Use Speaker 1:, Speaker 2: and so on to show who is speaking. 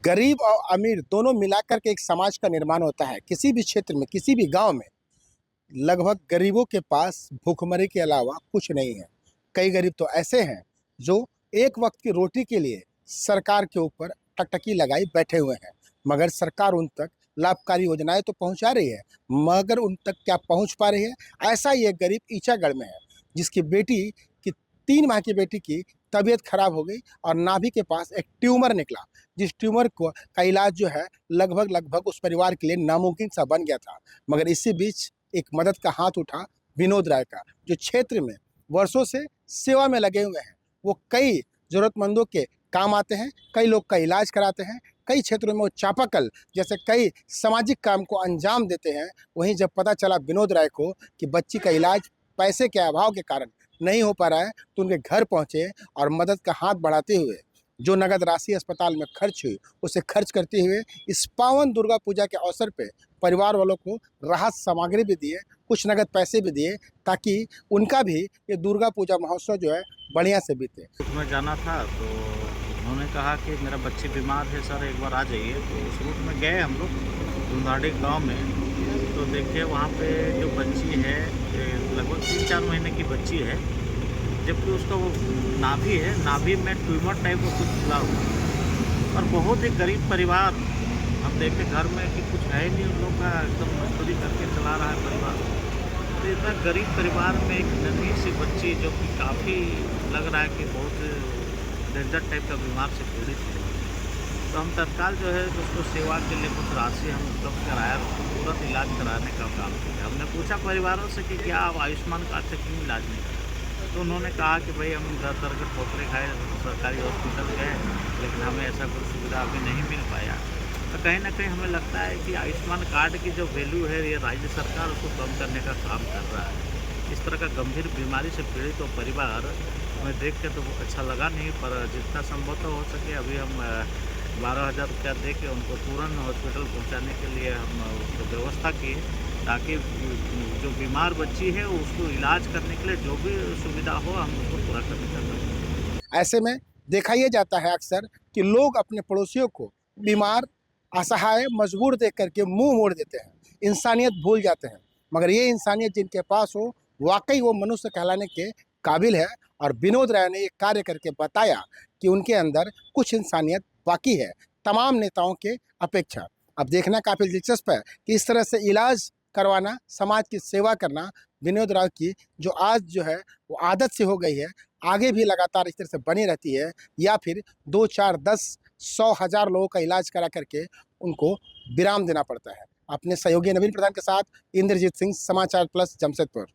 Speaker 1: गरीब और अमीर दोनों मिलाकर के एक समाज का निर्माण होता है। किसी भी क्षेत्र में, किसी भी गांव में लगभग गरीबों के पास भूखमरी के अलावा कुछ नहीं है। कई गरीब तो ऐसे हैं जो एक वक्त की रोटी के लिए सरकार के ऊपर टकटकी लगाई बैठे हुए हैं, मगर सरकार उन तक लाभकारी योजनाएं तो पहुंचा रही है, मगर उन तक क्या पहुंच पा रही है? ऐसा ही एक गरीब ईचागढ़ में है, जिसकी बेटी की 3 माह की बेटी की तबीयत खराब हो गई और नाभि के पास एक ट्यूमर निकला, जिस ट्यूमर को का इलाज जो है लगभग लगभग उस परिवार के लिए नामुमकिन सा बन गया था। मगर इसी बीच एक मदद का हाथ उठा विनोद राय का, जो क्षेत्र में वर्षों से सेवा में लगे हुए हैं। वो कई जरूरतमंदों के काम आते हैं, कई लोग का इलाज कराते हैं, कई क्षेत्रों में वो चापाकल जैसे कई सामाजिक काम को अंजाम देते हैं। वहीं जब पता चला विनोद राय को कि बच्ची का इलाज पैसे के अभाव के कारण नहीं हो पा रहा है, तो उनके घर पहुंचे और मदद का हाथ बढ़ाते हुए जो नगद राशि अस्पताल में खर्च हुई, उसे खर्च करते हुए इस पावन दुर्गा पूजा के अवसर पे परिवार वालों को राहत सामग्री भी दिए, कुछ नगद पैसे भी दिए, ताकि उनका भी ये दुर्गा पूजा महोत्सव जो है बढ़िया से बीते।
Speaker 2: में जाना था तो उन्होंने कहा कि मेरा बच्ची बीमार है सर, एक बार आ जाइए। तो उस रूट में गए हम लोग दुंदाड़ी गांव में। तो देखिए वहाँ पे जो बच्ची है लगभग 3-4 महीने की बच्ची है, जबकि उसका वो नाभि है, नाभि में ट्यूमर टाइप का कुछ फैला हुआ और बहुत ही गरीब परिवार। हम देखे घर में कि कुछ है नहीं उन लोग का, एकदम मजदूरी करके चला रहा है परिवार। तो इतना गरीब परिवार में एक नन्ही सी बच्ची जो कि काफ़ी लग रहा है कि बहुत डेंजर टाइप का बीमार से पीड़ित है। तो हम तत्काल जो है उसको सेवा के लिए कुछ राशि हम उपलब्ध कराया, उसको तुरंत इलाज कराने का काम किया। हमने पूछा परिवारों से कि क्या आप आयुष्मान कार्ड से क्यों इलाज नहीं कराए? तो उन्होंने कहा कि भाई हम दर के ठोकरे खाए, सरकारी हॉस्पिटल गए, लेकिन हमें ऐसा कोई सुविधा अभी नहीं मिल पाया। तो कहीं ना कहीं हमें लगता है कि आयुष्मान कार्ड की जो वैल्यू है, ये राज्य सरकार उसको कम करने का काम कर रहा है। इस तरह का गंभीर बीमारी से पीड़ित तो परिवार हमें देख के तो अच्छा लगा नहीं, पर जितना संभव तो हो सके अभी हम 12,000 रुपया दे के उनको तुरंत हॉस्पिटल पहुंचाने के लिए हम उसको व्यवस्था किए, ताकि जो बीमार बच्ची है उसको इलाज करने के लिए जो भी सुविधा हो हम उसको पूरा करने का काम करें।
Speaker 1: ऐसे में देखा यह जाता है अक्सर कि लोग अपने पड़ोसियों को बीमार, असहाय, मजबूर देख करके मुंह मोड़ देते हैं, इंसानियत भूल जाते हैं। मगर ये इंसानियत जिनके पास हो, वाकई वो मनुष्य कहलाने के काबिल है। और विनोद राय ने ये कार्य करके बताया कि उनके अंदर कुछ इंसानियत बाकी है, तमाम नेताओं के अपेक्षा। अब देखना काफ़ी दिलचस्प है कि इस तरह से इलाज करवाना, समाज की सेवा करना विनोद राय की जो आज जो है वो आदत से हो गई है, आगे भी लगातार इस तरह से बनी रहती है, या फिर 2, 4, 10, 100, 1000 लोगों का इलाज करा करके उनको विराम देना पड़ता है। अपने सहयोगी नवीन प्रधान के साथ इंद्रजीत सिंह, समाचार प्लस, जमशेदपुर।